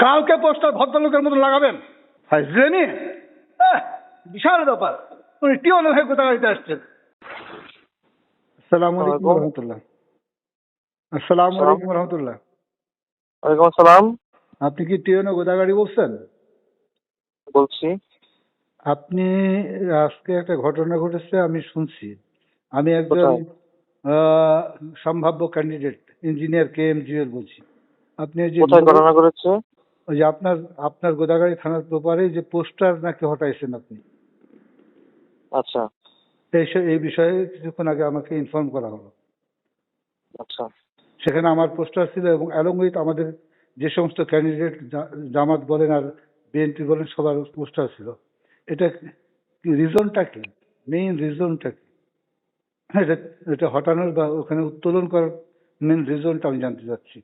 কালকে পোস্টার ভদ্রলোকের মতো লাগাবেন। ফাইজলামি, বিশাল ব্যাপার। উনি টিওন হয়ে কোথা গাড়িতে আসছেন। আসসালামু আলাইকুম রহমতুল্লাহ। আসসালামু আলাইকুম রহমতুল্লাহ। ওয়ালাইকুম আসসালাম। আপনি কি টিওন গোদাগাড়ি বলছেন? বলছি। আপনি আজকে একটা ঘটনা ঘটেছে, আমি শুনছি। আমি একজন কোথায়? সম্ভাব্য ক্যান্ডিডেট ইঞ্জিনিয়ার KMGL বলছি। আপনি যে কোথায় ঘটনা করেছে? ওই যে আপনার আপনার গোদাগাড়ি থানার ব্যাপারে যে পোস্টার নাকি হটাইছেন আপনি, আচ্ছা এই বিষয়ে কিছুক্ষণ আগে আমাকে ইনফর্ম করা হলো। আচ্ছা সেখানে আমার পোস্টার ছিল এবং অ্যালং উইথ আমাদের যে সমস্ত ক্যান্ডিডেট জামাত বলেন আর BNP বলেন সবার পোস্টার ছিল। এটা রিজনটা কি, মেইন রিজনটা কি? হ্যাঁ, এটা হটানোর বা ওখানে উত্তোলন করার মেইন রিজনটা আমি জানতে চাচ্ছি।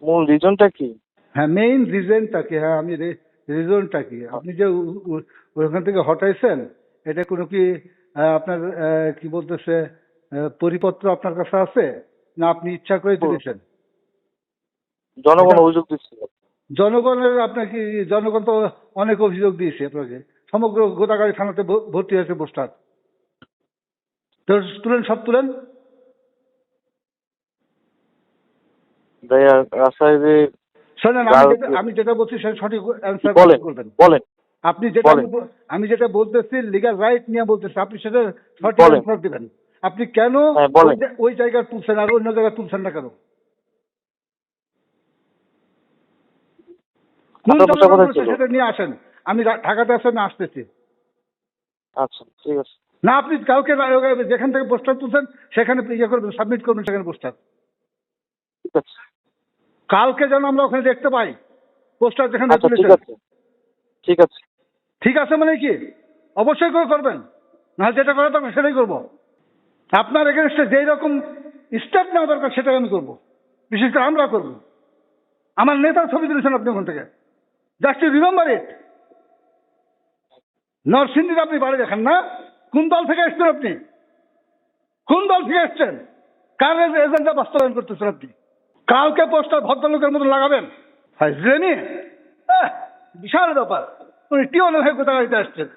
মূল রিজনটা কি? হ্যাঁ, মেইন রিজনটা কি? হ্যাঁ, আমি রিজনটা কি? আপনি যে ওখান থেকে হটাইছেন, এটা কোনো কি আপনার কি বলতেছে পরিপত্র আপনার কাছে আছে, না আপনি ইচ্ছা করে তুলেছেন? জনগণ অভিযোগ দিচ্ছিল। জনগণের আপনার কি, জনগণ তো অনেক অভিযোগ দিয়েছে আপনাকে। সমগ্র গোদাগাড়ি থানাতে ভর্তি হয়েছে পোস্টার। তো তুলেন, সব তুলেন। রাস্তায় যে শোনেন, আমি যেটা বলছি সেটা সঠিক অ্যান্সার বলেন করবেন। বলেন আপনি যেটা বলেন আমি যেটা বলতেছি লিগ্যাল রাইট নিয়ে বলতেছি, আপনি সেটা সঠিক বলেন। অ্যান্সার দিবেন। আপনি কেন হ্যাঁ, বলেন। ওই জায়গায় তুলছেন আর অন্য জায়গায় তুলছেন না কেন? কোন আপনার পোস্টার কোথায় ছিল? সেটা নিয়ে আসেন। আমি ঢাকাতে আছি, আমি আসতেছি। আচ্ছা ঠিক আছে। না, আপনি কাউকে যেখান থেকে পোস্টার তুলছেন সেখানে ইয়ে করবেন, সাবমিট করবেন সেখানে পোস্টার। ঠিক আছে কালকে যেন আমরা ওখানে দেখতে পাই পোস্টার যেখানে আচ্ছা ঠিক তুলেছেন। আছে ঠিক আছে ঠিক আছে মানে কি? অবশ্যই করে করবেন, না যেটা করা দরকার সেটাই করবো। আপনার এগেনস্টে যেই রকম স্টেপ নেওয়া দরকার সেটাই আমি করবো, বিশেষ করে আমরা করবো। আমার নেতার ছবি তুলেছেন আপনি ওখান থেকে, জাস্ট টু রিমেম্বার ইট। নরসিংদীতে আপনি বাড়ি দেখেন না? কোন দল থেকে এসছেন আপনি? কোন দল থেকে এসছেন? কার এজেন্ডা বাস্তবায়ন করতেছেন আপনি? কালকে পোস্টার ভদ্রলোকের মতো লাগাবেন। ফাইজলামি, বিশাল ব্যাপার। উনি টিওন হয়ে কোথা গাড়িতে আসছেন।